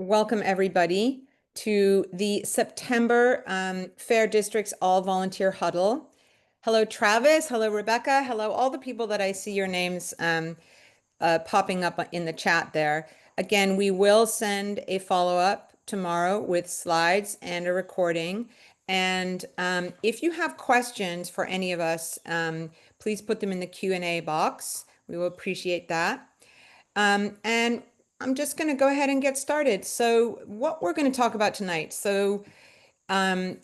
Welcome everybody to the September Fair Districts All Volunteer Huddle. Hello, Travis. Hello, Rebecca. Hello, all the people that I see your names popping up in the chat there. Again, we will send a follow-up tomorrow with slides and a recording. And if you have questions for any of us, please put them in the Q&A box. We will appreciate that. And I'm just going to go ahead and get started. So what we're going to talk about tonight. So, um,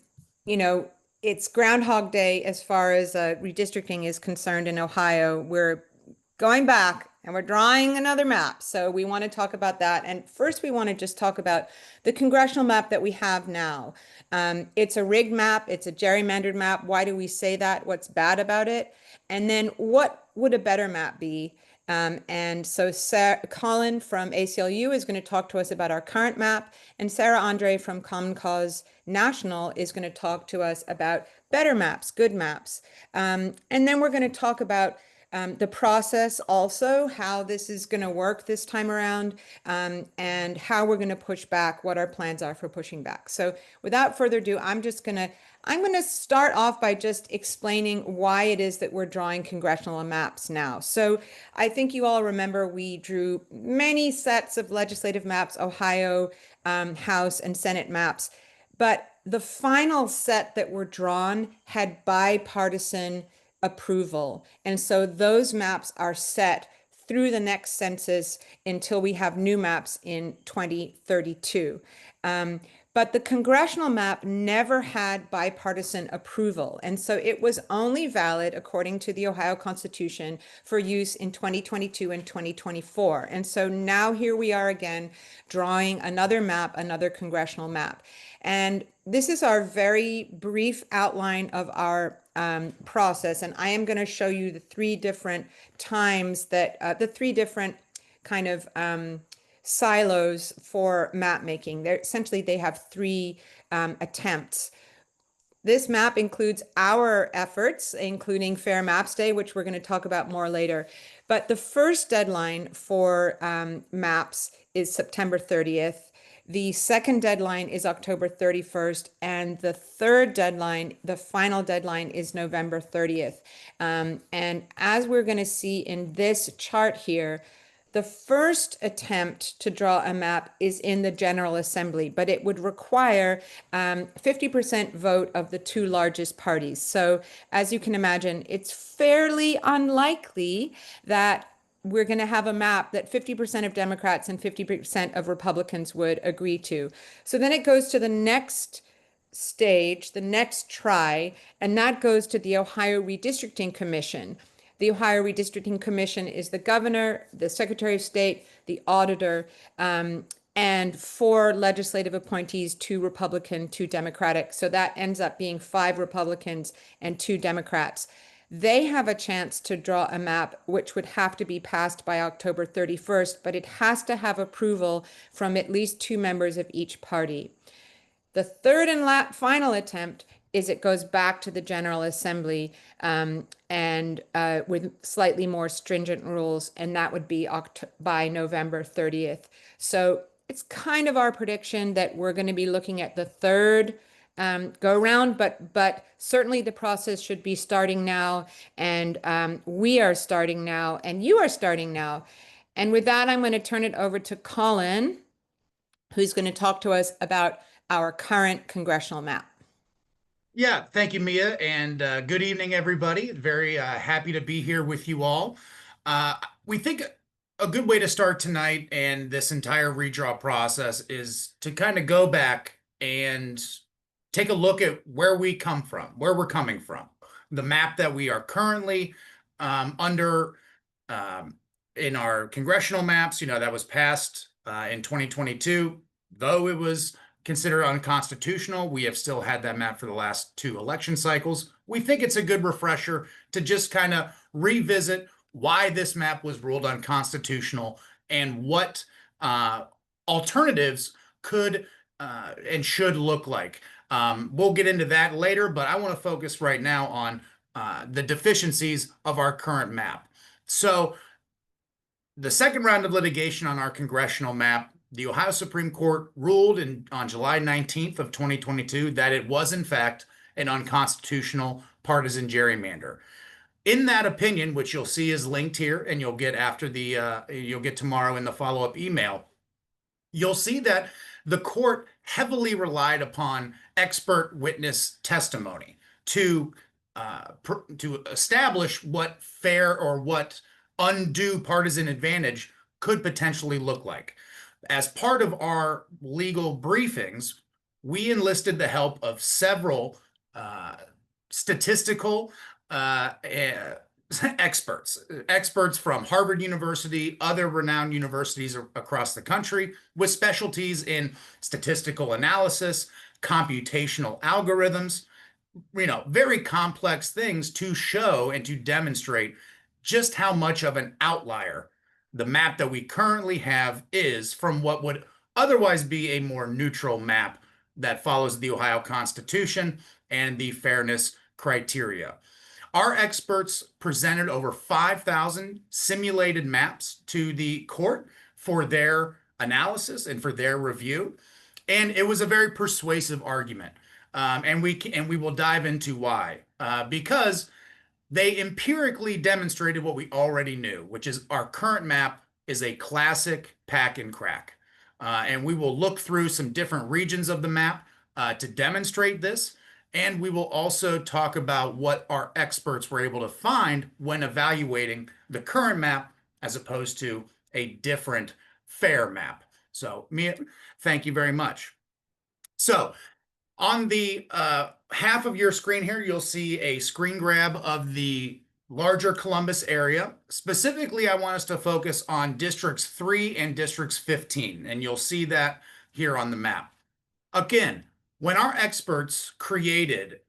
you know, it's Groundhog Day as far as redistricting is concerned in Ohio. We're going back and we're drawing another map. So we want to talk about that. And first, we want to just talk about the congressional map that we have now. It's a rigged map. It's a gerrymandered map. Why do we say that? What's bad about it? And then what would a better map be? And so Colin from ACLU is going to talk to us about our current map, and Sarah Andre from Common Cause National is going to talk to us about better maps, good maps. And then we're going to talk about the process also, how this is going to work this time around, and how we're going to push back, what our plans are for pushing back. So without further ado, I'm going to start off by just explaining why it is that we're drawing congressional maps now. So I think you all remember we drew many sets of legislative maps, Ohio, House and Senate maps, but the final set that were drawn had bipartisan approval. And so those maps are set through the next census until we have new maps in 2032. But the congressional map never had bipartisan approval. And so it was only valid, according to the Ohio Constitution, for use in 2022 and 2024. And so now here we are again, drawing another map, another congressional map. And this is our very brief outline of our process. And I am going to show you the three different times that, the three different kind of silos for map making. They have three attempts. This map includes our efforts, including Fair Maps Day, which we're going to talk about more later. But the first deadline for maps is September 30th. The second deadline is October 31st, and the third deadline, the final deadline, is November 30th. And as we're going to see in this chart here, the first attempt to draw a map is in the General Assembly, but it would require 50% vote of the two largest parties. So as you can imagine, it's fairly unlikely that we're going to have a map that 50% of Democrats and 50% of Republicans would agree to. So then it goes to the next stage, the next try, and that goes to the Ohio Redistricting Commission. The Ohio Redistricting Commission is the governor, the secretary of state, the auditor, and 4 legislative appointees, 2 Republican, 2 Democratic. So that ends up being 5 Republicans and 2 Democrats. They have a chance to draw a map which would have to be passed by October 31st, but it has to have approval from at least 2 members of each party. The third and final attempt is it goes back to the General Assembly and with slightly more stringent rules, and that would be by November 30th. So it's kind of our prediction that we're going to be looking at the third go round, but certainly the process should be starting now, and we are starting now, and you are starting now. And with that, I'm going to turn it over to Colin, who's going to talk to us about our current congressional map. Yeah, thank you, Mia, and good evening, everybody. Very happy to be here with you all. We think a good way to start tonight and this entire redraw process is to kind of go back and take a look at where we come from, where we're coming from. The map that we are currently under in our congressional maps, that was passed in 2022, though it was considered unconstitutional. We have still had that map for the last 2 election cycles. We think it's a good refresher to just kind of revisit why this map was ruled unconstitutional and what alternatives could and should look like. We'll get into that later, but I want to focus right now on the deficiencies of our current map. So the second round of litigation on our congressional map the Ohio Supreme Court ruled on July 19th of 2022 that it was in fact an unconstitutional partisan gerrymander. In that opinion, which you'll see is linked here and you'll get you'll get tomorrow in the follow-up email, you'll see that the court heavily relied upon expert witness testimony to to establish what fair or what undue partisan advantage could potentially look like. As part of our legal briefings, we enlisted the help of several statistical experts from Harvard University, other renowned universities across the country, with specialties in statistical analysis, computational algorithms, very complex things to show and to demonstrate just how much of an outlier the map that we currently have is from what would otherwise be a more neutral map that follows the Ohio Constitution and the fairness criteria. Our experts presented over 5,000 simulated maps to the court for their analysis and for their review, and it was a very persuasive argument. And we will dive into why. Because they empirically demonstrated what we already knew, which is our current map is a classic pack and crack. And we will look through some different regions of the map to demonstrate this. And we will also talk about what our experts were able to find when evaluating the current map as opposed to a different fair map. So, Mia, thank you very much. So, on the half of your screen here, you'll see a screen grab of the larger Columbus area. Specifically, I want us to focus on districts 3 and districts 15, and you'll see that here on the map. Again, when our experts created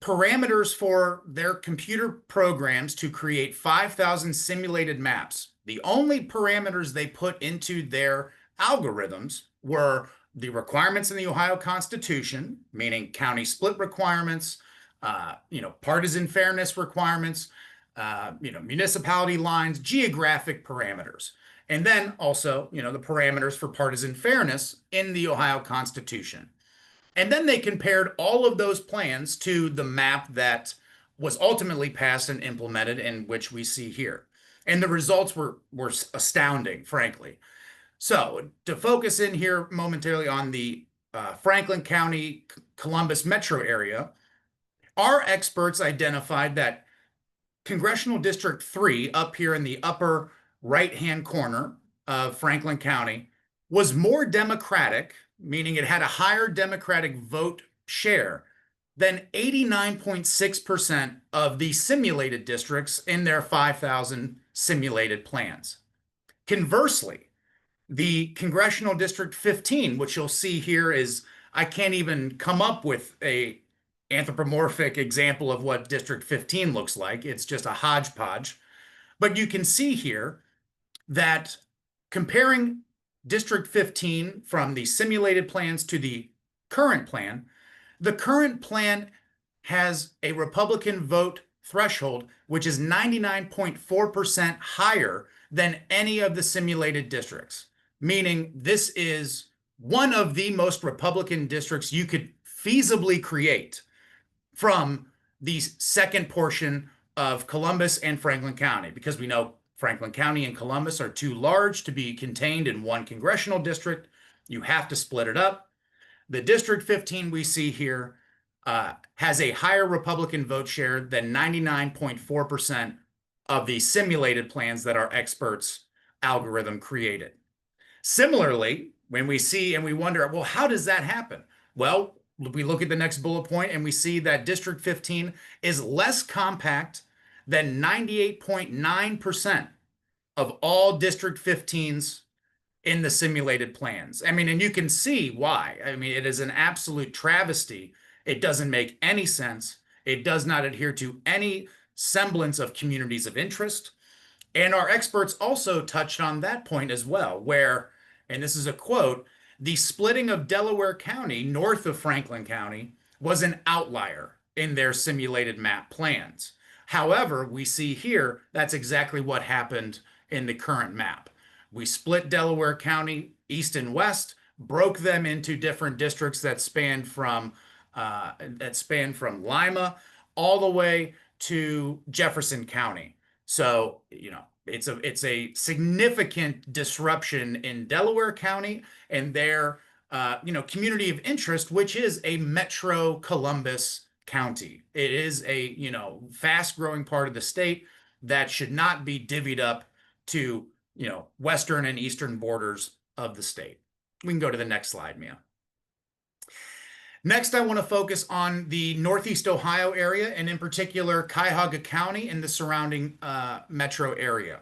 parameters for their computer programs to create 5,000 simulated maps, the only parameters they put into their algorithms were the requirements in the Ohio Constitution, meaning county split requirements, partisan fairness requirements, municipality lines, geographic parameters, and then also, the parameters for partisan fairness in the Ohio Constitution. And then they compared all of those plans to the map that was ultimately passed and implemented, and which we see here. And the results were astounding, frankly. So to focus in here momentarily on the Franklin County, Columbus metro area, our experts identified that Congressional District 3 up here in the upper right-hand corner of Franklin County was more Democratic, meaning it had a higher Democratic vote share than 89.6% of the simulated districts in their 5,000 simulated plans. Conversely, the Congressional District 15, which you'll see here is, I can't even come up with a anthropomorphic example of what District 15 looks like. It's just a hodgepodge. But you can see here that comparing District 15 from the simulated plans to the current plan, the current plan has a Republican vote threshold, which is 99.4% higher than any of the simulated districts, meaning this is one of the most Republican districts you could feasibly create from the second portion of Columbus and Franklin County, because we know Franklin County and Columbus are too large to be contained in one congressional district. You have to split it up. The District 15 we see here has a higher Republican vote share than 99.4% of the simulated plans that our experts' algorithm created. Similarly, when we see and we wonder, well, how does that happen? Well, we look at the next bullet point and we see that District 15 is less compact than 98.9% of all District 15s in the simulated plans. I mean, and you can see why. I mean, it is an absolute travesty. It doesn't make any sense. It does not adhere to any semblance of communities of interest. And our experts also touched on that point as well, where, and this is a quote, the splitting of Delaware County north of Franklin County was an outlier in their simulated map plans. However, we see here that's exactly what happened in the current map. We split Delaware County east and west, broke them into different districts that spanned from Lima all the way to Jefferson County. So, it's a significant disruption in Delaware County and their community of interest, which is a Metro Columbus County. It is a, fast growing part of the state that should not be divvied up to, western and eastern borders of the state. We can go to the next slide, Mia. Next, I want to focus on the Northeast Ohio area, and in particular, Cuyahoga County and the surrounding metro area.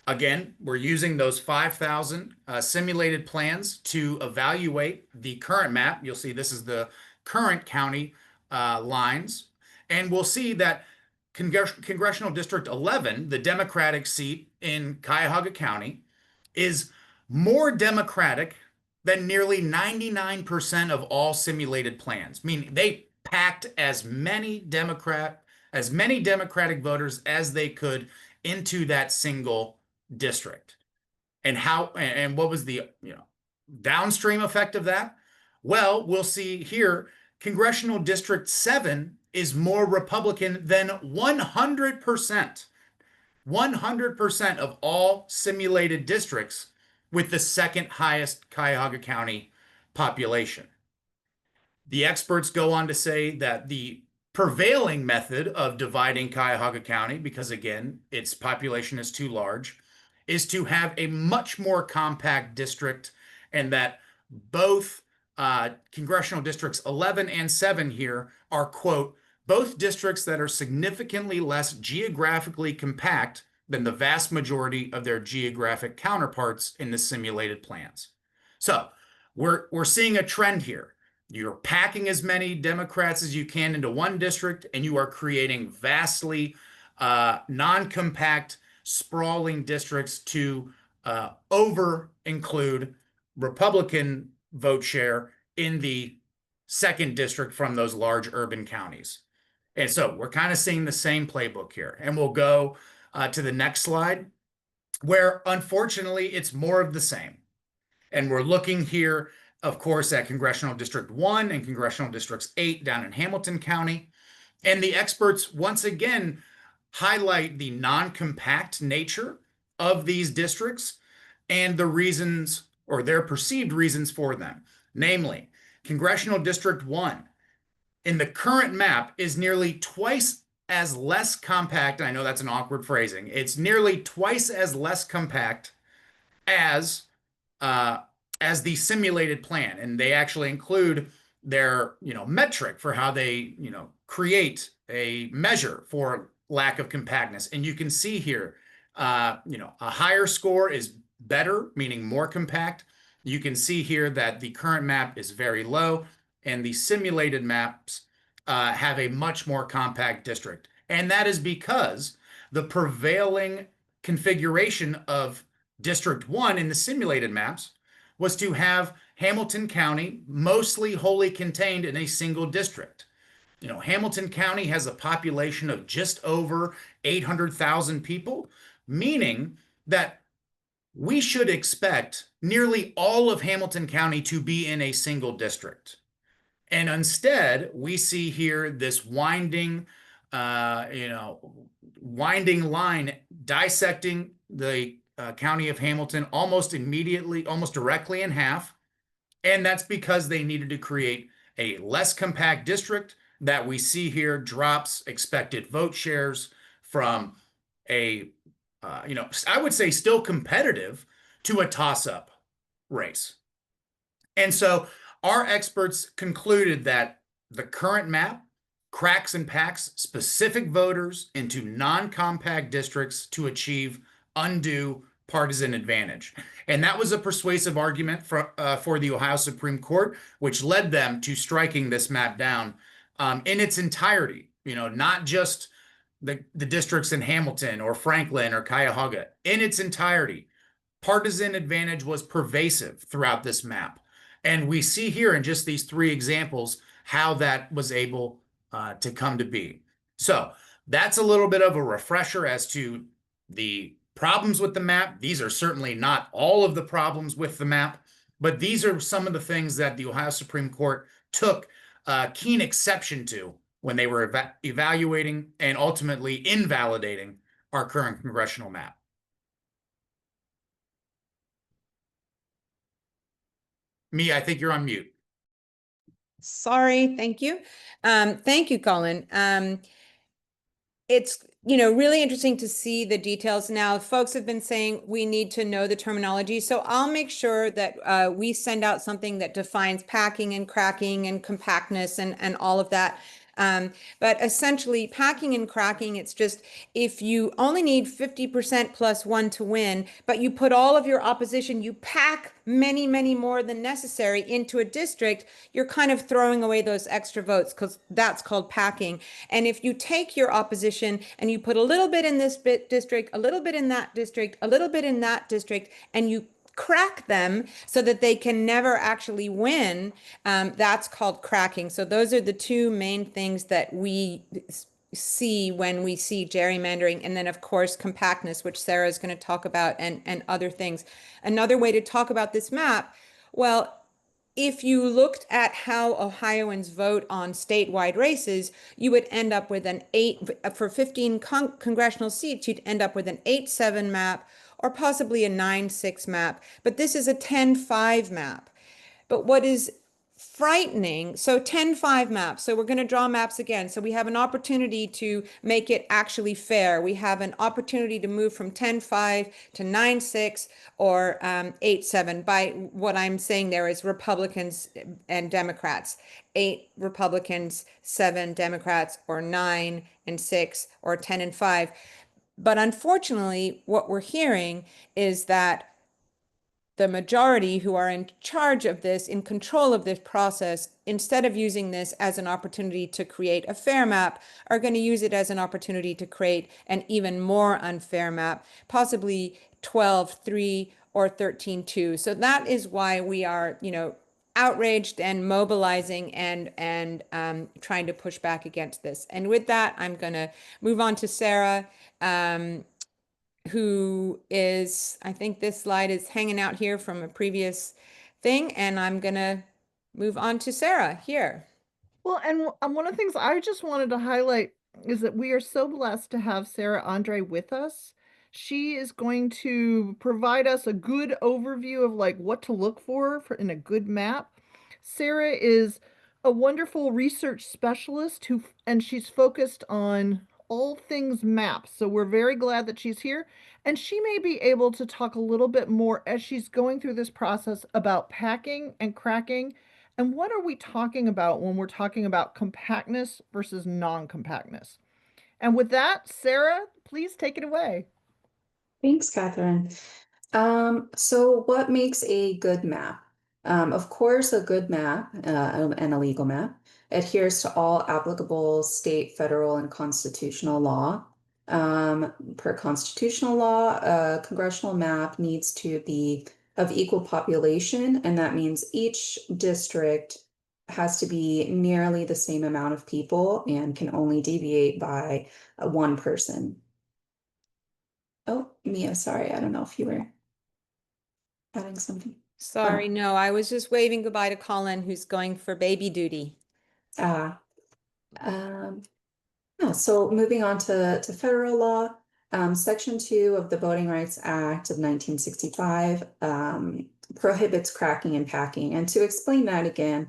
Again, we're using those 5,000 simulated plans to evaluate the current map. You'll see this is the current county lines. And we'll see that Congressional District 11, the Democratic seat in Cuyahoga County, is more Democratic than nearly 99% of all simulated plans. Meaning they packed as many Democratic voters as they could into that single district. And what was the downstream effect of that? Well, we'll see here, Congressional District 7 is more Republican than 100%. 100% of all simulated districts, with the second highest Cuyahoga County population. The experts go on to say that the prevailing method of dividing Cuyahoga County, because again, its population is too large, is to have a much more compact district, and that both congressional districts 11 and 7 here are, quote, both districts that are significantly less geographically compact than the vast majority of their geographic counterparts in the simulated plans. So we're seeing a trend here. You're packing as many Democrats as you can into one district, and you are creating vastly non-compact, sprawling districts to over-include Republican vote share in the second district from those large urban counties. And so we're kind of seeing the same playbook here. And we'll go to the next slide, where unfortunately it's more of the same. And we're looking here, of course, at Congressional District 1 and Congressional Districts 8 down in Hamilton County. And the experts once again highlight the non-compact nature of these districts and the reasons, or their perceived reasons for them. Namely, Congressional District 1 in the current map is nearly twice as less compact. I know that's an awkward phrasing. It's nearly twice as less compact as the simulated plan, and they actually include their metric for how they create a measure for lack of compactness. And you can see here, a higher score is better, meaning more compact. You can see here that the current map is very low, and the simulated maps have a much more compact district. And that is because the prevailing configuration of District 1 in the simulated maps was to have Hamilton County mostly wholly contained in a single district. Hamilton County has a population of just over 800,000 people, meaning that we should expect nearly all of Hamilton County to be in a single district. And instead, we see here this winding line dissecting the county of Hamilton almost directly in half. And that's because they needed to create a less compact district that we see here drops expected vote shares from I would say still competitive to a toss-up race. And so our experts concluded that the current map cracks and packs specific voters into non-compact districts to achieve undue partisan advantage. And that was a persuasive argument for the Ohio Supreme Court, which led them to striking this map down in its entirety, not just the districts in Hamilton or Franklin or Cuyahoga. In its entirety, partisan advantage was pervasive throughout this map. And we see here in just these three examples how that was able to come to be. So that's a little bit of a refresher as to the problems with the map. These are certainly not all of the problems with the map, but these are some of the things that the Ohio Supreme Court took keen exception to when they were evaluating and ultimately invalidating our current congressional map. Mia, I think you're on mute. Sorry, thank you. Thank you, Colin. It's, really interesting to see the details. Now, folks have been saying we need to know the terminology. So I'll make sure that we send out something that defines packing and cracking and compactness and all of that. But essentially, packing and cracking, it's just if you only need 50% plus one to win, but you put all of your opposition, you pack many, many more than necessary into a district, you're kind of throwing away those extra votes because that's called packing. And if you take your opposition and you put a little bit in this district, a little bit in that district, a little bit in that district, and you crack them so that they can never actually win, that's called cracking. So those are the two main things that we see when we see gerrymandering. And then, of course, compactness, which Sarah is going to talk about, and other things. Another way to talk about this map, well, if you looked at how Ohioans vote on statewide races, you would end up with an 8, for 15 congressional seats, you'd end up with an 8-7 map or possibly a 9-6 map. But this is a 10-5 map. But what is frightening, so 10-5 maps. So we're going to draw maps again. So we have an opportunity to make it actually fair. We have an opportunity to move from 10-5 to 9-6 or 8-7. By what I'm saying there is Republicans and Democrats. 8 Republicans, 7 Democrats, or 9-6, or 10-5. But unfortunately, what we're hearing is that the majority who are in charge of this, in control of this process, instead of using this as an opportunity to create a fair map, are going to use it as an opportunity to create an even more unfair map, possibly 12-3 or 13-2. So that is why we are, outraged and mobilizing and trying to push back against this. And with that, I'm going to move on to Sarah. Who is, I think this slide is hanging out here from a previous thing, and I'm gonna move on to Sarah here. Well, and one of the things I just wanted to highlight is that we are so blessed to have Sarah Andre with us. She is going to provide us a good overview of like what to look for in a good map. Sarah is a wonderful research specialist and she's focused on all things maps. So we're very glad that she's here. And she may be able to talk a little bit more as she's going through this process about packing and cracking. And what are we talking about when we're talking about compactness versus non-compactness? And with that, Sarah, please take it away. Thanks, Catherine. So what makes a good map? Of course, a good map and a legal map adheres to all applicable state, federal, and constitutional law. Per constitutional law, a congressional map needs to be of equal population, and that means each district has to be nearly the same amount of people and can only deviate by one person. Oh, Mia, sorry, I don't know if you were adding something. Sorry, no, I was just waving goodbye to Colin, who's going for baby duty. No, so moving on to federal law, Section 2 of the Voting Rights Act of 1965 prohibits cracking and packing. And to explain that again,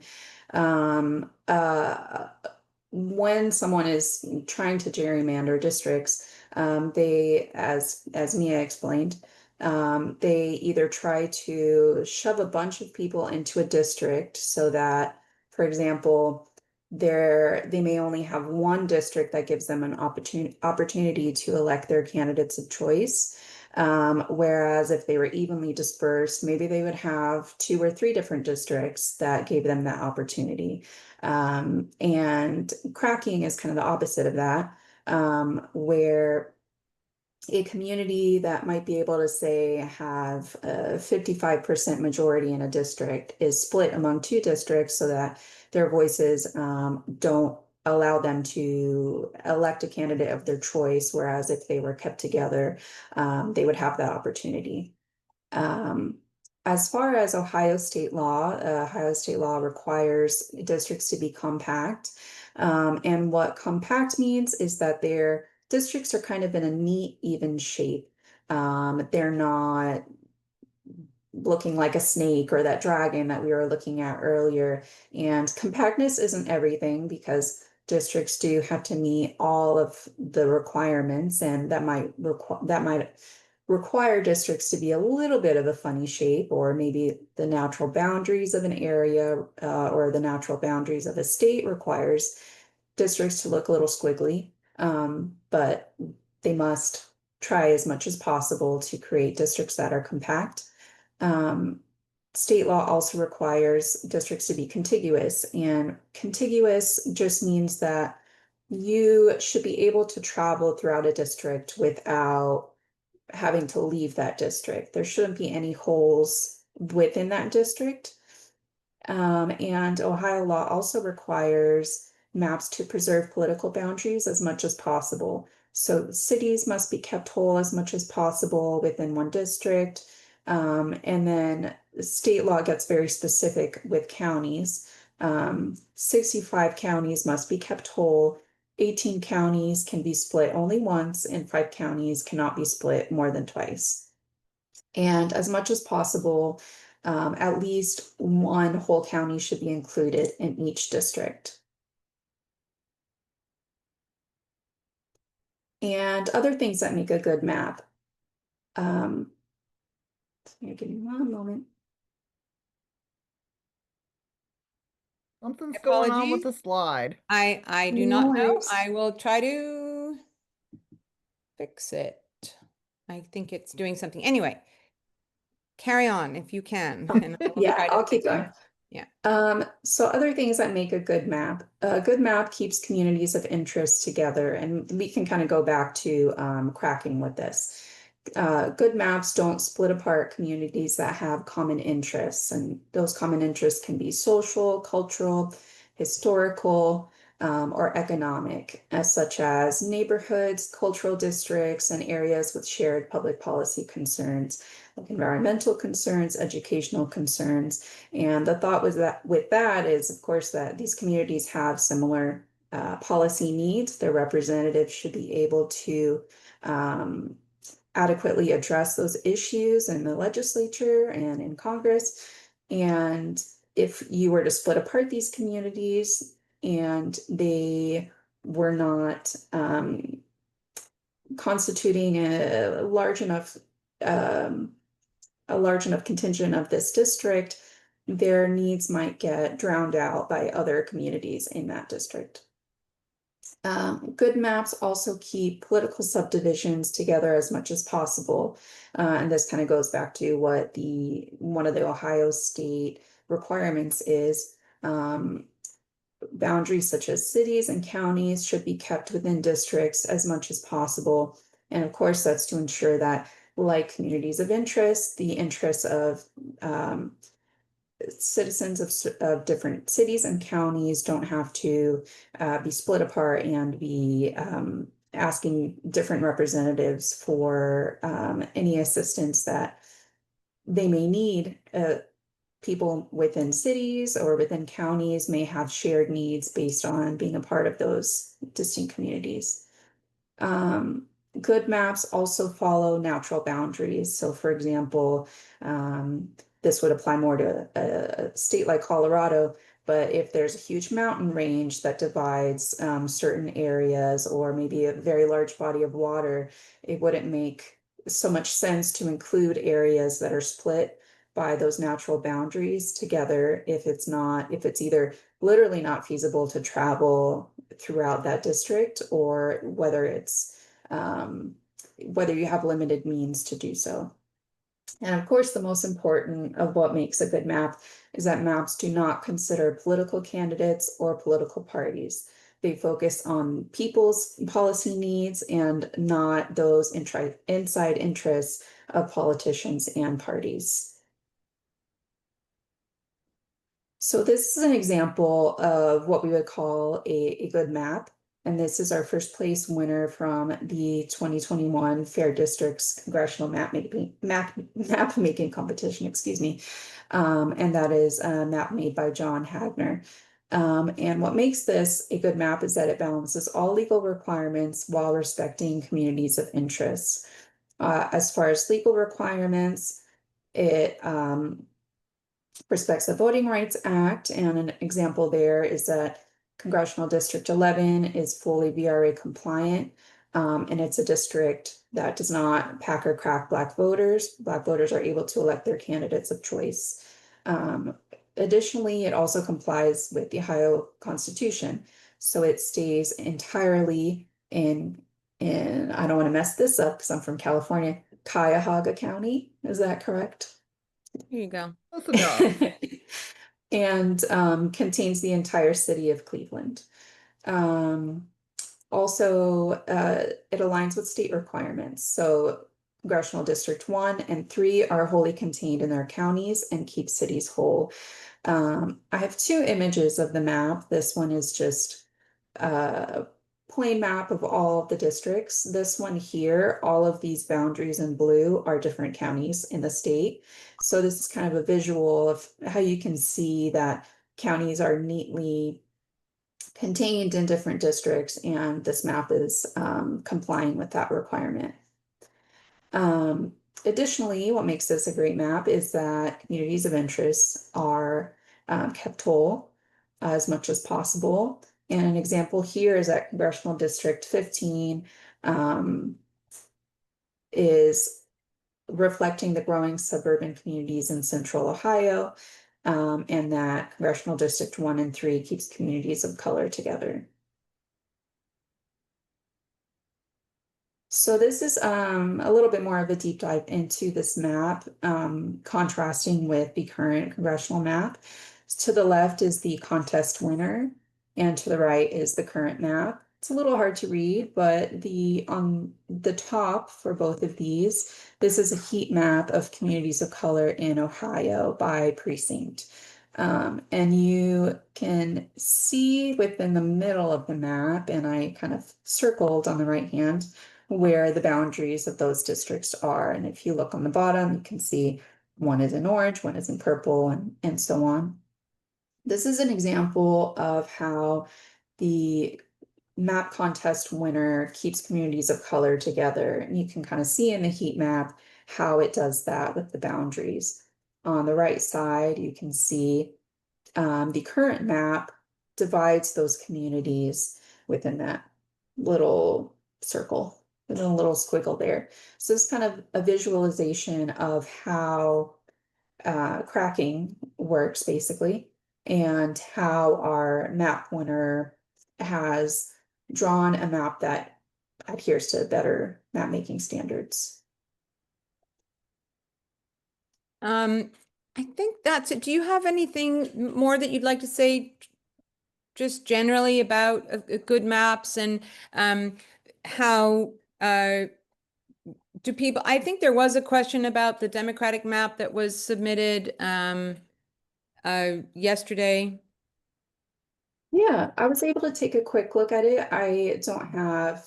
when someone is trying to gerrymander districts, they, as Mia explained, they either try to shove a bunch of people into a district so that, for example, they may only have one district that gives them an opportunity to elect their candidates of choice. Whereas if they were evenly dispersed, maybe they would have 2 or 3 different districts that gave them that opportunity. And cracking is kind of the opposite of that, where a community that might be able to say have a 55% majority in a district is split among 2 districts so that their voices don't allow them to elect a candidate of their choice, whereas if they were kept together, they would have that opportunity. As far as Ohio state law requires districts to be compact. And what compact means is that their districts are kind of in a neat, even shape. They're not looking like a snake or that dragon that we were looking at earlier. And compactness isn't everything, because districts do have to meet all of the requirements, and that might require districts to be a little bit of a funny shape, or maybe the natural boundaries of an area or the natural boundaries of a state requires districts to look a little squiggly. But they must try as much as possible to create districts that are compact. State law also requires districts to be contiguous, and contiguous just means that you should be able to travel throughout a district without having to leave that district. There shouldn't be any holes within that district. And Ohio law also requires maps to preserve political boundaries as much as possible. So cities must be kept whole as much as possible within one district. And then state law gets very specific with counties. 65 counties must be kept whole. 18 counties can be split only once, and 5 counties cannot be split more than twice. And as much as possible, at least one whole county should be included in each district. And other things that make a good map. Give me one moment. Something's going on with Apologies. the slide. I do No not know. worries. I will try to fix it. I think it's doing something. Anyway, carry on if you can. And I will Yeah, try to I'll keep fix it. going. Yeah. So other things that make a good map. A good map keeps communities of interest together, and we can kind of go back to cracking with this. Good maps don't split apart communities that have common interests, and those common interests can be social, cultural, historical, or economic, such as neighborhoods, cultural districts, and areas with shared public policy concerns, like environmental concerns, educational concerns. And the thought was that with that is, of course, that these communities have similar policy needs. Their representatives should be able to adequately address those issues in the legislature and in Congress. And if you were to split apart these communities and they were not constituting a large enough contingent of this district, their needs might get drowned out by other communities in that district. Good maps also keep political subdivisions together as much as possible. And this kind of goes back to what one of the Ohio state requirements is. Boundaries such as cities and counties should be kept within districts as much as possible. And of course, that's to ensure that, like communities of interest, the interests of citizens of different cities and counties don't have to be split apart and be asking different representatives for any assistance that they may need. People within cities or within counties may have shared needs based on being a part of those distinct communities. Good maps also follow natural boundaries. So for example, this would apply more to a state like Colorado, but if there's a huge mountain range that divides certain areas, or maybe a very large body of water, it wouldn't make so much sense to include areas that are split by those natural boundaries together if it's either literally not feasible to travel throughout that district, or whether you have limited means to do so. And of course, the most important of what makes a good map is that maps do not consider political candidates or political parties. They focus on people's policy needs and not those inside interests of politicians and parties. So this is an example of what we would call a good map. And this is our first place winner from the 2021 Fair Districts Congressional Map making competition, excuse me. And that is a map made by John Hagner. And what makes this a good map is that it balances all legal requirements while respecting communities of interest. As far as legal requirements, it respects the Voting Rights Act, and an example there is that Congressional District 11 is fully VRA compliant, and it's a district that does not pack or crack Black voters. Black voters are able to elect their candidates of choice. Additionally, it also complies with the Ohio Constitution, so it stays entirely in I don't want to mess this up because I'm from California, Cuyahoga County. Is that correct? Here you go. Close enough. And contains the entire city of Cleveland. Also, it aligns with state requirements. So Congressional District 1 and 3 are wholly contained in their counties and keep cities whole. I have two images of the map. This one is just a plain map of all of the districts. This one here, all of these boundaries in blue are different counties in the state. So this is kind of a visual of how you can see that counties are neatly contained in different districts, and this map is complying with that requirement. Additionally, what makes this a great map is that communities of interest are kept whole as much as possible. And an example here is that Congressional District 15 is reflecting the growing suburban communities in central Ohio, and that Congressional District 1 and 3 keeps communities of color together. So this is a little bit more of a deep dive into this map, contrasting with the current congressional map. To the left is the contest winner, and to the right is the current map. It's a little hard to read, but on the top for both of these, this is a heat map of communities of color in Ohio by precinct. And you can see within the middle of the map, and I kind of circled on the right hand, where the boundaries of those districts are. And if you look on the bottom, you can see one is in orange, one is in purple, and so on. This is an example of how the map contest winner keeps communities of color together. And you can kind of see in the heat map how it does that with the boundaries. On the right side, you can see the current map divides those communities within that little circle, within a little squiggle there. So it's kind of a visualization of how cracking works basically, and how our map winner has drawn a map that adheres to better map making standards. I think that's it. Do you have anything more that you'd like to say just generally about good maps and how do people, I think there was a question about the Democratic map that was submitted yesterday. Yeah, I was able to take a quick look at it. I don't have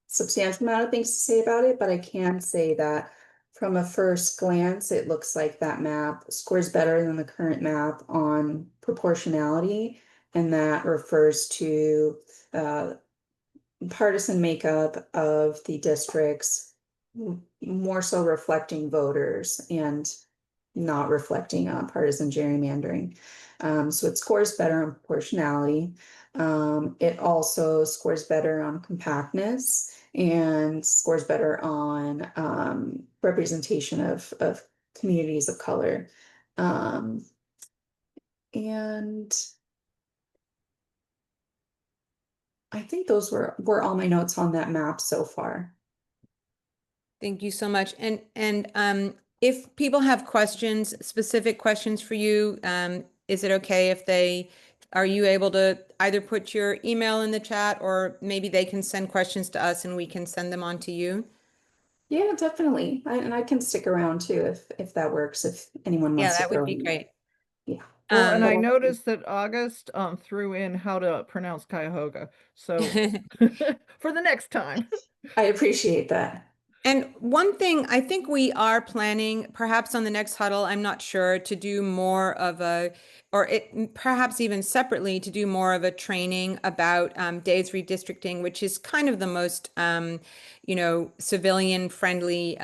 substantial amount of things to say about it, but I can say that from a first glance, it looks like that map scores better than the current map on proportionality, and that refers to partisan makeup of the districts, more so reflecting voters and not reflecting partisan gerrymandering. So it scores better on proportionality. It also scores better on compactness and scores better on representation of communities of color. And I think those were all my notes on that map so far. Thank you so much. And if people have questions, specific questions for you, is it okay if are you able to either put your email in the chat, or maybe they can send questions to us and we can send them on to you? Yeah, definitely. And I can stick around too if that works, if anyone Yeah, wants to that would throw be in. great. Yeah. Well, and I Um, noticed that August threw in how to pronounce Cuyahoga. So for the next time. I appreciate that. And one thing I think we are planning, perhaps on the next huddle, I'm not sure, to do more of a, or it perhaps even separately to do more of a training about days redistricting, which is kind of the most, civilian friendly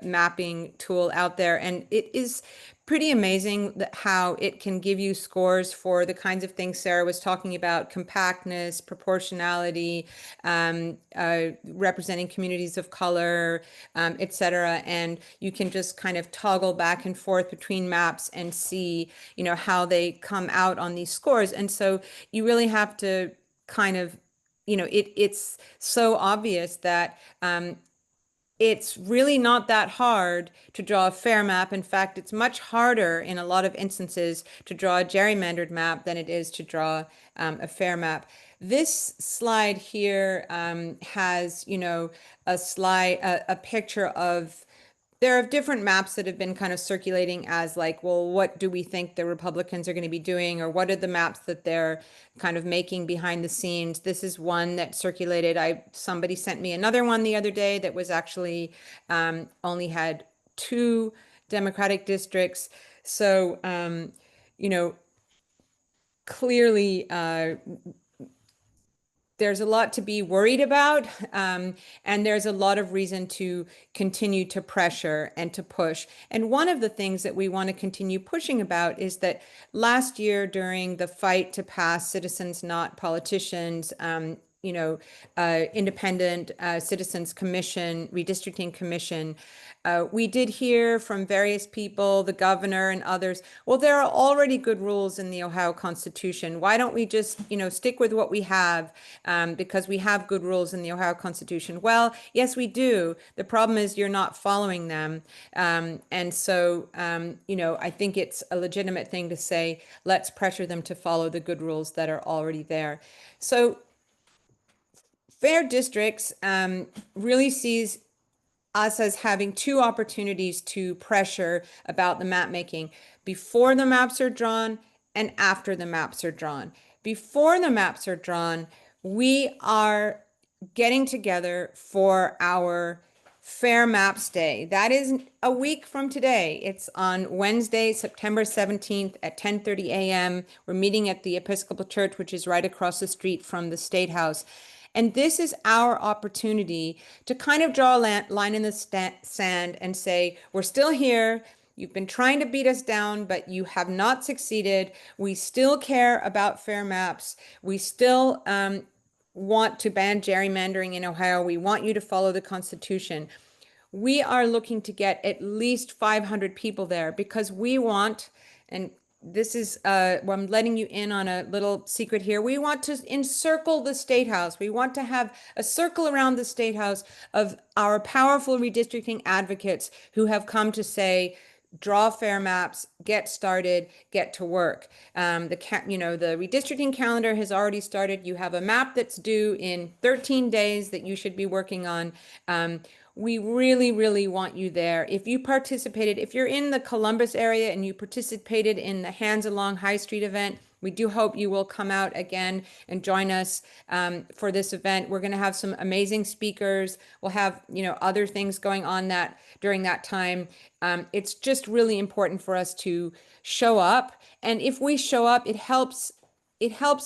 mapping tool out there. And it is pretty amazing how it can give you scores for the kinds of things Sarah was talking about: compactness, proportionality, representing communities of color, et cetera. And you can just kind of toggle back and forth between maps and see, how they come out on these scores. And so you really have to kind of, it's so obvious that it's really not that hard to draw a fair map. In fact, it's much harder in a lot of instances to draw a gerrymandered map than it is to draw a fair map. This slide here has, a picture of, there are different maps that have been kind of circulating as like, well, what do we think the Republicans are going to be doing, or what are the maps that they're kind of making behind the scenes? This is one that circulated. Somebody sent me another one the other day that was actually only had two Democratic districts. So, you know, clearly, there's a lot to be worried about, and there's a lot of reason to continue to pressure and to push. And one of the things that we want to continue pushing about is that last year, during the fight to pass Citizens Not Politicians, independent citizens commission, redistricting commission, we did hear from various people, the governor and others, well, there are already good rules in the Ohio Constitution. Why don't we just, stick with what we have, because we have good rules in the Ohio Constitution? Well, yes, we do. The problem is you're not following them. And so, I think it's a legitimate thing to say, let's pressure them to follow the good rules that are already there. So fair districts really sees us as having two opportunities to pressure about the map making: before the maps are drawn and after the maps are drawn. Before the maps are drawn, we are getting together for our Fair Maps Day. That is a week from today. It's on Wednesday, September 17th at 10:30 a.m. We're meeting at the Episcopal Church, which is right across the street from the Statehouse. And this is our opportunity to kind of draw a line in the sand and say, we're still here. You've been trying to beat us down, but you have not succeeded. We still care about fair maps. We still want to ban gerrymandering in Ohio. We want you to follow the Constitution. We are looking to get at least 500 people there because we want, and this is, I'm letting you in on a little secret here. We want to encircle the Statehouse. We want to have a circle around the Statehouse of our powerful redistricting advocates who have come to say, draw fair maps, get started, get to work. The redistricting calendar has already started. You have a map that's due in 13 days that you should be working on. We really, really want you there. If you participated, if you're in the Columbus area and you participated in the Hands Along High Street event, we do hope you will come out again and join us for this event. We're going to have some amazing speakers. We'll have, other things going on that during that time. It's just really important for us to show up. And if we show up, it helps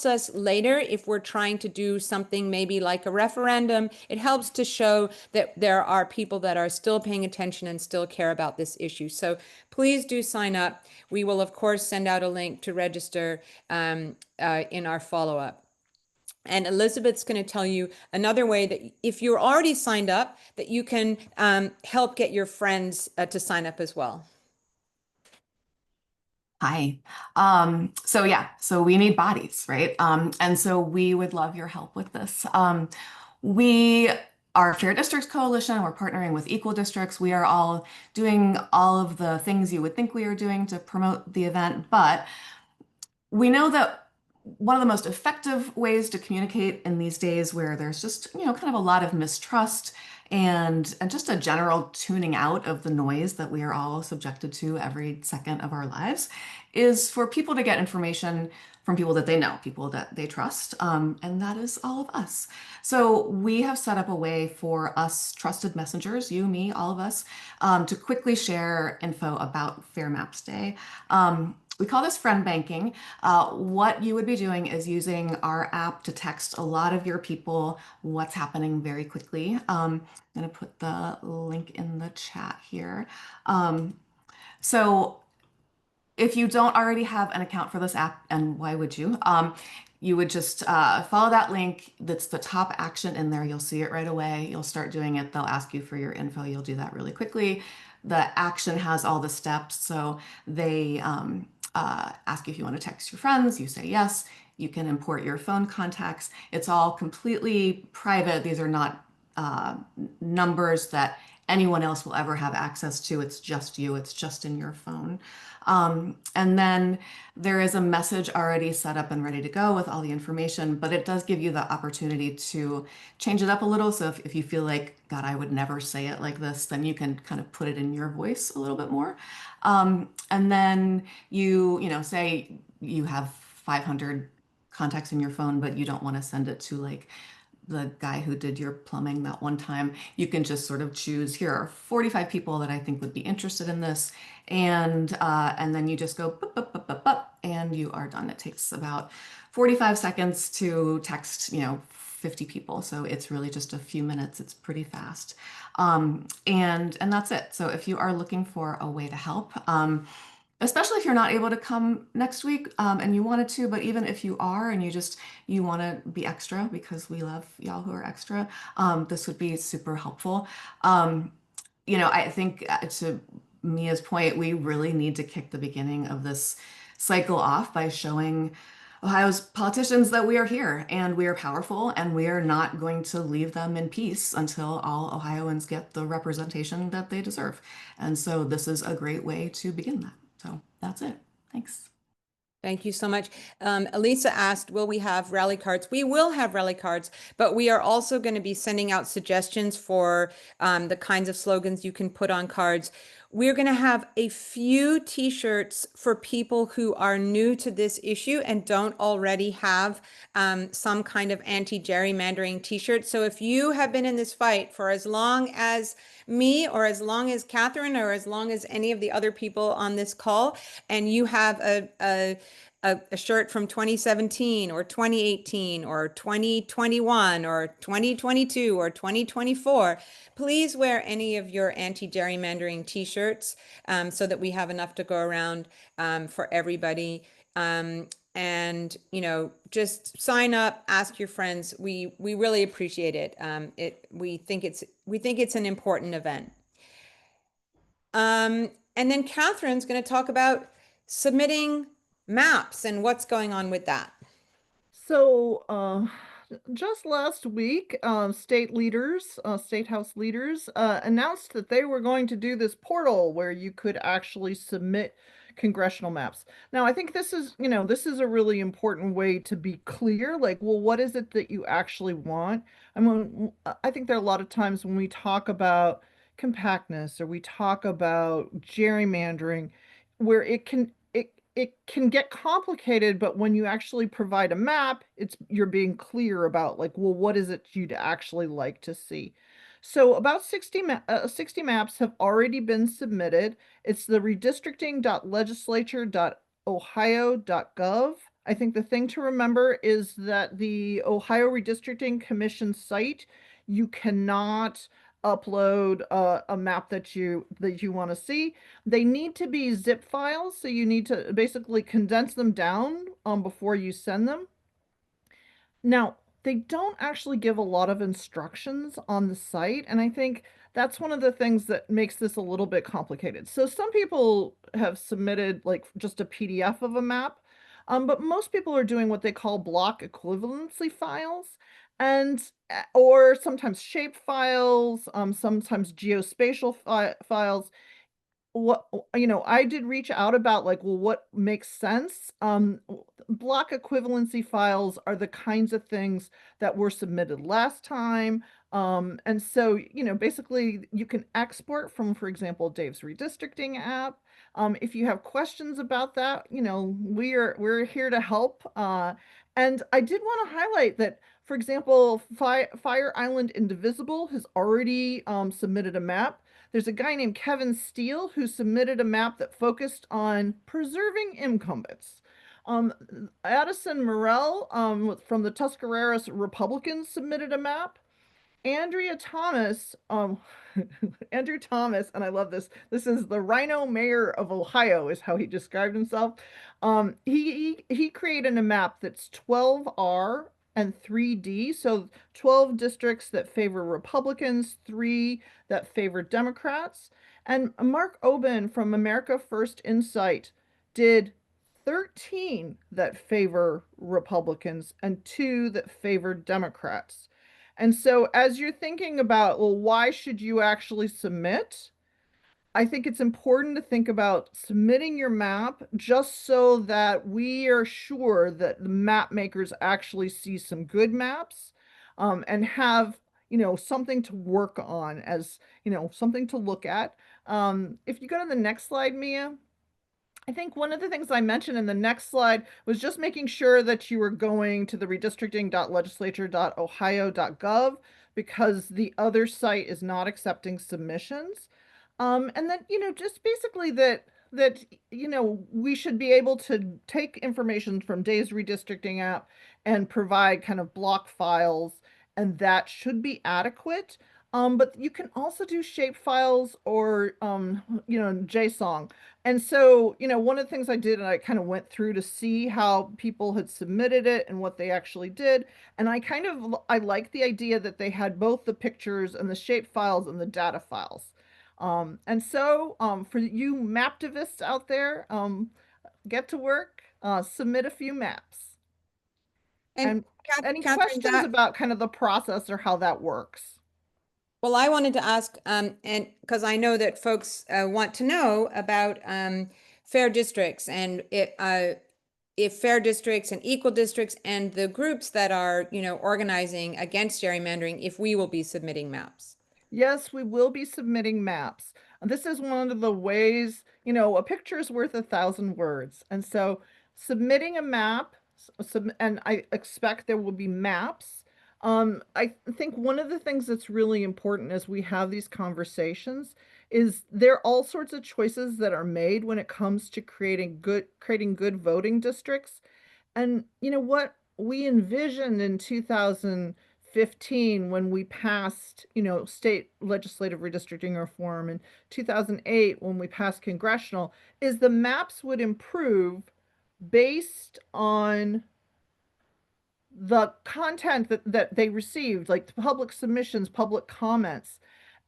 us later if we're trying to do something maybe like a referendum. It helps to show that there are people that are still paying attention and still care about this issue. So please do sign up. We will, of course, send out a link to register in our follow-up. And Elizabeth's going to tell you another way that if you're already signed up, that you can help get your friends to sign up as well. Hi. So we need bodies, right? And so we would love your help with this. We are Fair Districts Coalition. We're partnering with Equal Districts. We are all doing all of the things you would think we are doing to promote the event, but we know that one of the most effective ways to communicate in these days where there's just, kind of a lot of mistrust and just a general tuning out of the noise that we are all subjected to every second of our lives is for people to get information from people that they know, people that they trust, and that is all of us. So we have set up a way for us trusted messengers, you, me, all of us, to quickly share info about Fair Maps Day. We call this friend banking. What you would be doing is using our app to text a lot of your people what's happening very quickly. I'm going to put the link in the chat here. So if you don't already have an account for this app, and why would you? You would just follow that link. That's the top action in there. You'll see it right away. You'll start doing it. They'll ask you for your info. You'll do that really quickly. The action has all the steps. So they ask you if you want to text your friends. You say yes. You can import your phone contacts. It's all completely private. These are not numbers that anyone else will ever have access to. It's just you. It's just in your phone. And then there is a message already set up and ready to go with all the information, but it does give you the opportunity to change it up a little. So if you feel like, God, I would never say it like this, then you can kind of put it in your voice a little bit more. And then you say you have 500 contacts in your phone, but you don't want to send it to like the guy who did your plumbing that one time. You can just sort of choose, here are 45 people that I think would be interested in this. And then you just go, bup, bup, bup, bup, bup, and you are done. It takes about 45 seconds to text, 50 people. So it's really just a few minutes. It's pretty fast. And that's it. So if you are looking for a way to help, especially if you're not able to come next week and you wanted to, but even if you are and you want to be extra because we love y'all who are extra, this would be super helpful. I think to Mia's point, we really need to kick the beginning of this cycle off by showing Ohio's politicians that we are here and we are powerful and we are not going to leave them in peace until all Ohioans get the representation that they deserve. And so this is a great way to begin that. So that's it. Thanks. Thank you so much. Elisa asked, will we have rally cards? We will have rally cards, but we are also going to be sending out suggestions for the kinds of slogans you can put on cards. We're going to have a few t-shirts for people who are new to this issue and don't already have some kind of anti-gerrymandering t-shirt. So if you have been in this fight for as long as me or as long as Catherine or as long as any of the other people on this call, and you have a shirt from 2017 or 2018 or 2021 or 2022 or 2024, please wear any of your anti-gerrymandering t-shirts so that we have enough to go around for everybody. And just sign up, ask your friends. We really appreciate it. We think it's an important event. And then Catherine's going to talk about submitting maps and what's going on with that. So just last week, Statehouse leaders announced that they were going to do this portal where you could actually submit congressional maps. Now, I think this is a really important way to be clear, like, well, what is it that you actually want? I mean, I think there are a lot of times when we talk about compactness or we talk about gerrymandering, where it can get complicated, but when you actually provide a map, you're being clear about like, well, what is it you'd actually like to see? So about 60 maps have already been submitted. It's the redistricting.legislature.ohio.gov. I think the thing to remember is that the Ohio Redistricting Commission site, you cannot upload a map that you want to see. They need to be zip files, so you need to basically condense them down before you send them. Now, they don't actually give a lot of instructions on the site, and I think that's one of the things that makes this a little bit complicated. So some people have submitted like just a PDF of a map, but most people are doing what they call block equivalency files, and or sometimes shape files, sometimes geospatial files. I did reach out about like, well, what makes sense. block equivalency files are the kinds of things that were submitted last time. And so, basically you can export from, for example, Dave's redistricting app. If you have questions about that, we're here to help. And I did want to highlight that, for example, Fire Island Indivisible has already submitted a map. There's a guy named Kevin Steele who submitted a map that focused on preserving incumbents. Addison Morell from the Tuscarawas Republicans submitted a map. Andrea Thomas, Andrew Thomas, and I love this. This is the Rhino Mayor of Ohio, is how he described himself. He created a map that's 12R and 3D, so 12 districts that favor Republicans, 3 that favor Democrats. And Mark Oben from America First Insight did 13 that favor Republicans and 2 that favor Democrats. And so as you're thinking about, well, why should you actually submit? I think it's important to think about submitting your map just so that we are sure that the map makers actually see some good maps, and have, something to work on, as, something to look at. If you go to the next slide, Mia. I think one of the things I mentioned in the next slide was just making sure that you were going to the redistricting.legislature.ohio.gov, because the other site is not accepting submissions. And then, just basically that we should be able to take information from Dave's redistricting app and provide kind of block files, and that should be adequate. But you can also do shape files or JSON. And so, one of the things I did, and I kind of went through to see how people had submitted it and what they actually did. And I like the idea that they had both the pictures and the shape files and the data files. And so for you maptivists out there, get to work, submit a few maps. And any Catherine, questions about kind of the process or how that works? well, I wanted to ask, and because I know that folks want to know about fair districts, and if fair districts and equal districts and the groups that are, organizing against gerrymandering, if we will be submitting maps. Yes, we will be submitting maps. This is one of the ways, a picture is worth 1,000 words. And so submitting a map, and I expect there will be maps. I think one of the things that's really important as we have these conversations is there are all sorts of choices that are made when it comes to creating good voting districts. And what we envisioned in 2015 when we passed, state legislative redistricting reform, in 2008 when we passed congressional, is the maps would improve based on the content that they received, like public submissions, public comments.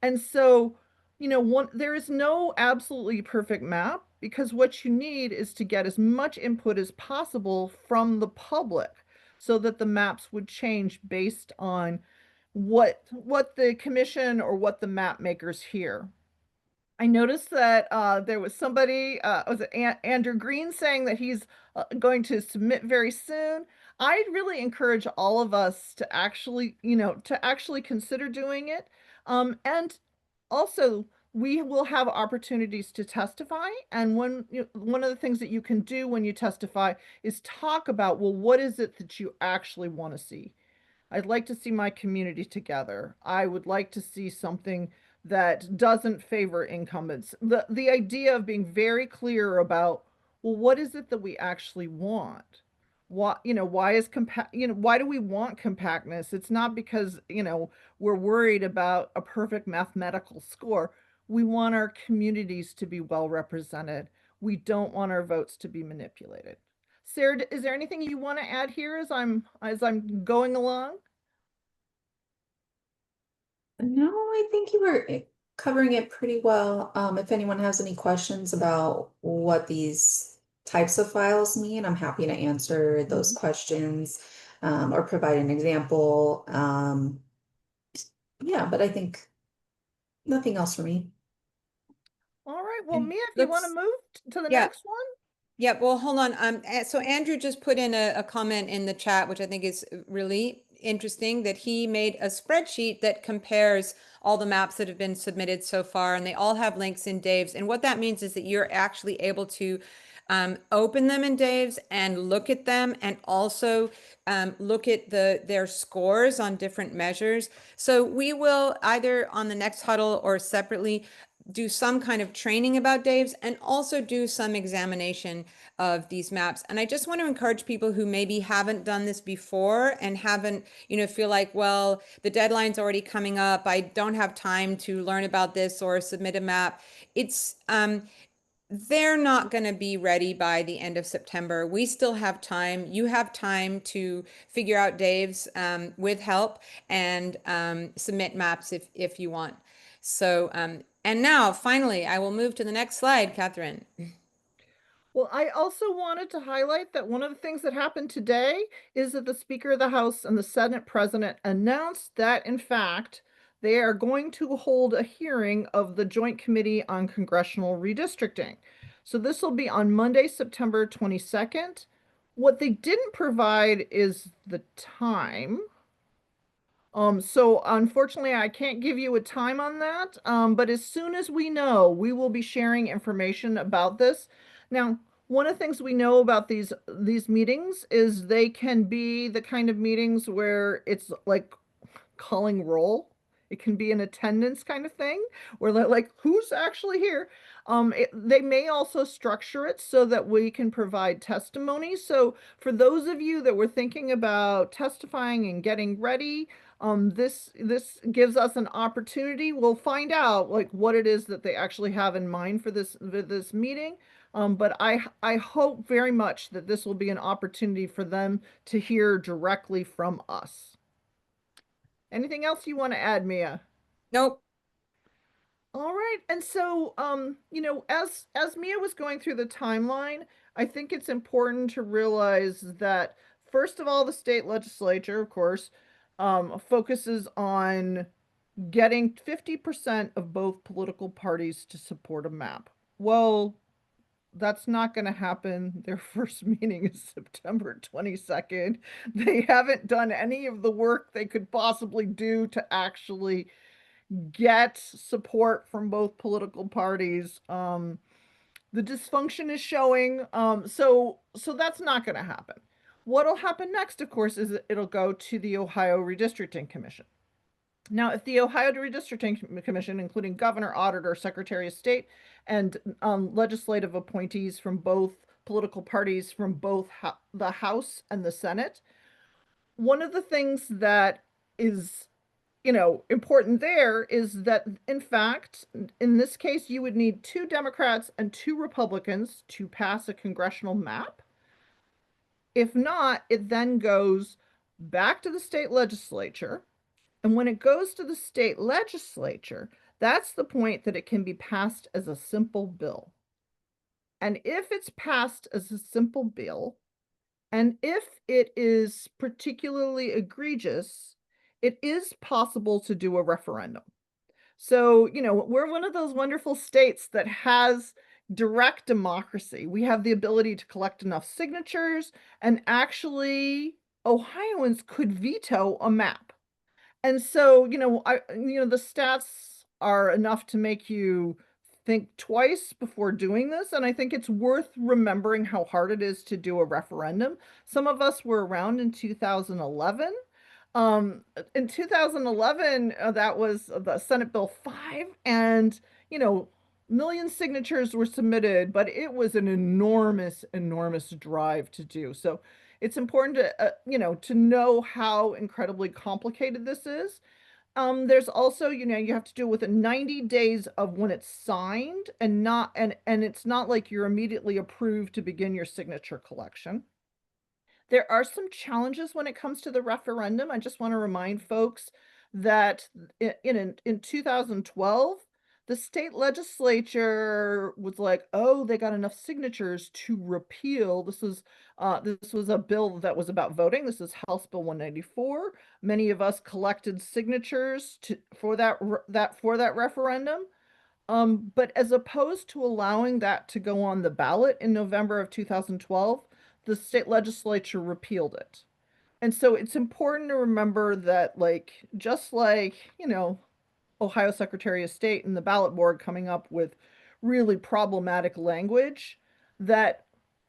And so, there is no absolutely perfect map, because what you need is to get as much input as possible from the public so that the maps would change based on what the commission or what the map makers hear. I noticed that there was somebody, was it Andrew Green, saying that he's going to submit very soon. I really encourage all of us to actually, consider doing it. And also, we will have opportunities to testify. And one of the things that you can do when you testify is talk about, well, what is it that you actually want to see? I'd like to see my community together. I would like to see something that doesn't favor incumbents. The idea of being very clear about, well, what is it that we actually want? Why why do we want compactness? It's not because, we're worried about a perfect mathematical score. We want our communities to be well represented. We don't want our votes to be manipulated. Sarah, is there anything you want to add here as I'm going along? No, I think you were covering it pretty well. If anyone has any questions about what these types of files mean, I'm happy to answer those questions, or provide an example. Yeah, but I think nothing else for me. All right. Well, And Mia, if you want to let's- move to the Yeah. next one. Yeah, well, hold on. So Andrew just put in a comment in the chat, which I think is really interesting, that he made a spreadsheet that compares all the maps that have been submitted so far, and they all have links in Dave's. And what that means is that you're actually able to open them in Dave's and look at them, and also look at their scores on different measures. So we will either on the next huddle or separately do some kind of training about Dave's and also do some examination of these maps. And I just want to encourage people who maybe haven't done this before and haven't, feel like, well, the deadline's already coming up, I don't have time to learn about this or submit a map. It's they're not going to be ready by the end of September. We still have time. You have time to figure out Dave's with help and submit maps if you want. So, and now finally, I will move to the next slide, Catherine. Well, I also wanted to highlight that one of the things that happened today is that the Speaker of the House and the Senate President announced that, in fact, they are going to hold a hearing of the Joint Committee on Congressional Redistricting. So this will be on Monday, September 22nd. What they didn't provide is the time. So unfortunately, I can't give you a time on that. But as soon as we know, we will be sharing information about this. Now, one of the things we know about these meetings is they can be the kind of meetings where it's like calling roll. It can be an attendance kind of thing where they're like, who's actually here? They may also structure it so that we can provide testimony. So for those of you that were thinking about testifying and getting ready, this gives us an opportunity. We'll find out like what it is that they actually have in mind for this meeting. But I hope very much that this will be an opportunity for them to hear directly from us. Anything else you want to add, Mia? Nope. All right. And so, as Mia was going through the timeline, I think it's important to realize that, first of all, the state legislature, of course, focuses on getting 50% of both political parties to support a map. Well, that's not going to happen. Their first meeting is September 22nd. They haven't done any of the work they could possibly do to actually get support from both political parties. The dysfunction is showing. So that's not going to happen. What'll happen next, of course, is it'll go to the Ohio Redistricting Commission. Now, if the Ohio Redistricting Commission, including governor, auditor, secretary of state, and legislative appointees from both political parties from both the House and the Senate, one of the things that is important there is that, in fact, in this case, you would need 2 Democrats and 2 Republicans to pass a congressional map. If not, it then goes back to the state legislature. And when it goes to the state legislature, that's the point that it can be passed as a simple bill. And if it's passed as a simple bill, and if it is particularly egregious, it is possible to do a referendum. So, we're one of those wonderful states that has direct democracy. We have the ability to collect enough signatures, and actually, Ohioans could veto a map. And so, the stats are enough to make you think twice before doing this. And I think it's worth remembering how hard it is to do a referendum. Some of us were around in 2011. In 2011, that was the Senate Bill 5, and, million signatures were submitted, but it was an enormous, enormous drive to do. So it's important to, to know how incredibly complicated this is. There's also, you have to do it within 90 days of when it's signed, and it's not like you're immediately approved to begin your signature collection. There are some challenges when it comes to the referendum. I just want to remind folks that in 2012, the state legislature was like, oh, they got enough signatures to repeal. This was a bill that was about voting. This is House Bill 194. Many of us collected signatures for that referendum. But as opposed to allowing that to go on the ballot in November of 2012, the state legislature repealed it. And so it's important to remember that, like, just like, Ohio Secretary of State and the ballot board coming up with really problematic language, that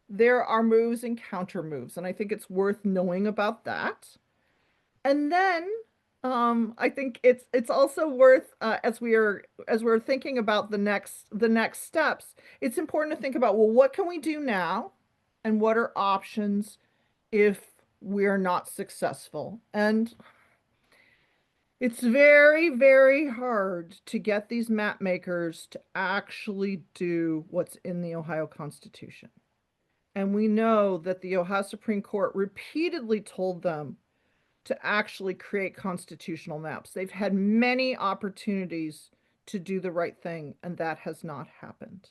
there are moves and counter moves. And I think it's worth knowing about that. And then I think it's also worth as we're thinking about the next steps, it's important to think about, well, what can we do now, and what are options if we're not successful? And it's very, very hard to get these map makers to actually do what's in the Ohio Constitution. And we know that the Ohio Supreme Court repeatedly told them to actually create constitutional maps. They've had many opportunities to do the right thing, and that has not happened.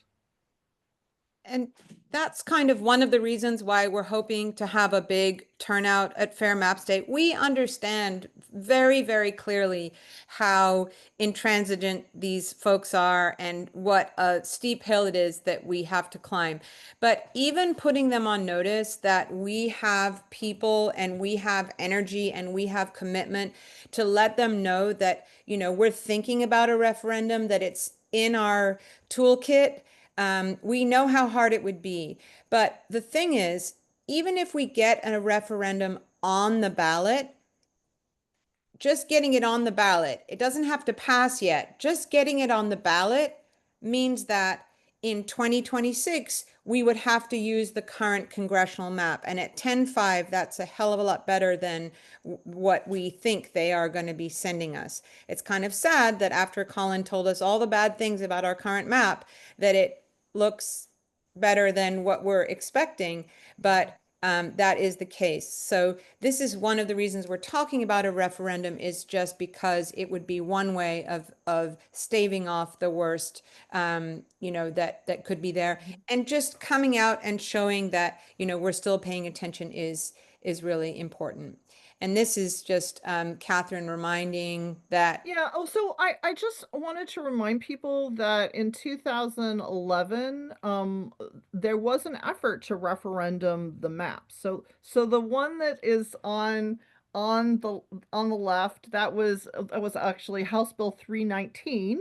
And that's kind of one of the reasons why we're hoping to have a big turnout at Fair Maps Day. We understand very, very clearly how intransigent these folks are and what a steep hill it is that we have to climb. But even putting them on notice that we have people and we have energy and we have commitment to let them know that, we're thinking about a referendum, that it's in our toolkit. We know how hard it would be. But the thing is, even if we get a referendum on the ballot, just getting it on the ballot, it doesn't have to pass yet. Just getting it on the ballot means that in 2026, we would have to use the current congressional map. And at 10-5, that's a hell of a lot better than what we think they are going to be sending us. It's kind of sad that after Colin told us all the bad things about our current map, that it looks better than what we're expecting, but that is the case. So this is one of the reasons we're talking about a referendum, is just because it would be one way of staving off the worst, that could be there, and just coming out and showing that we're still paying attention is really important. And this is just Catherine reminding that. Yeah. Oh, so I just wanted to remind people that in 2011, there was an effort to referendum the map. So the one that is on the left, that was actually House Bill 319.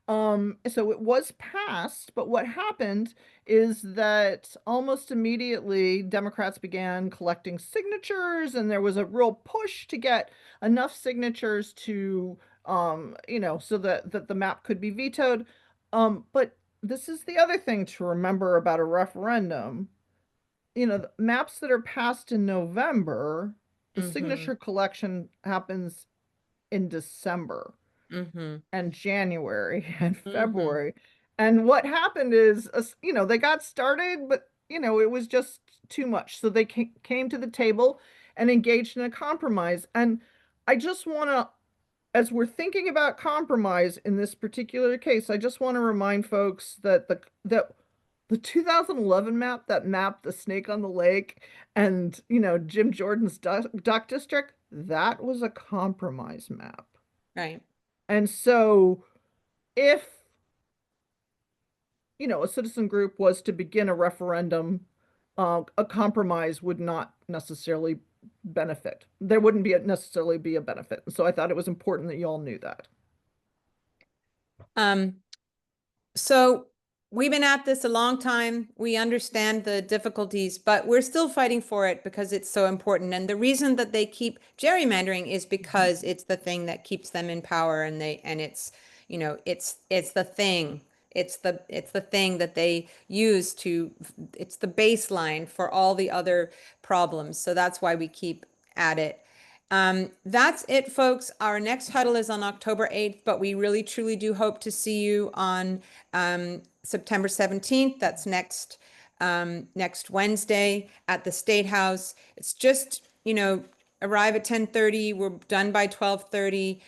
So it was passed, but what happened is that almost immediately Democrats began collecting signatures, and there was a real push to get enough signatures to so that the map could be vetoed. But this is the other thing to remember about a referendum. The maps that are passed in November, the signature collection happens in December and January and February. And what happened is, they got started, but, it was just too much. So they came to the table and engaged in a compromise. And I just want to, as we're thinking about compromise in this particular case, I just want to remind folks that the 2011 map, that map, the snake on the lake, and, Jim Jordan's duck district, that was a compromise map. Right. And so if, a citizen group was to begin a referendum, a compromise would not necessarily benefit. There wouldn't necessarily be a benefit. And so I thought it was important that you all knew that. So we've been at this a long time. We understand the difficulties, but we're still fighting for it because it's so important. And the reason that they keep gerrymandering is because it's the thing that keeps them in power, and it's the thing. It's the thing that they use it's the baseline for all the other problems. So that's why we keep at it. That's it, folks. Our next huddle is on October 8th, but we really truly do hope to see you on September 17th. That's next Wednesday at the Statehouse. It's just, arrive at 10:30. We're done by 12:30.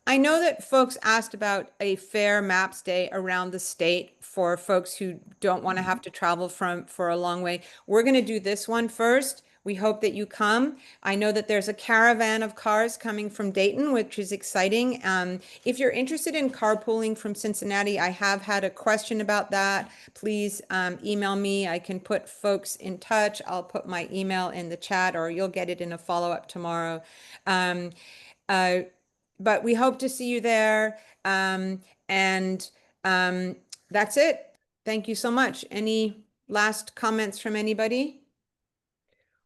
I know that folks asked about a Fair Maps Day around the state for folks who don't want to have to travel for a long way. We're going to do this one first. We hope that you come. I know that there's a caravan of cars coming from Dayton, which is exciting. If you're interested in carpooling from Cincinnati, I have had a question about that. Please email me. I can put folks in touch. I'll put my email in the chat, or you'll get it in a follow-up tomorrow. But we hope to see you there. And that's it. Thank you so much. Any last comments from anybody?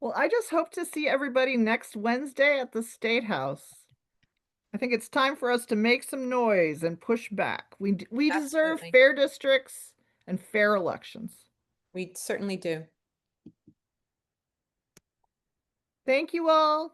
Well, I just hope to see everybody next Wednesday at the Statehouse. I think it's time for us to make some noise and push back. We deserve Absolutely. fair districts and fair elections. We certainly do. Thank you all.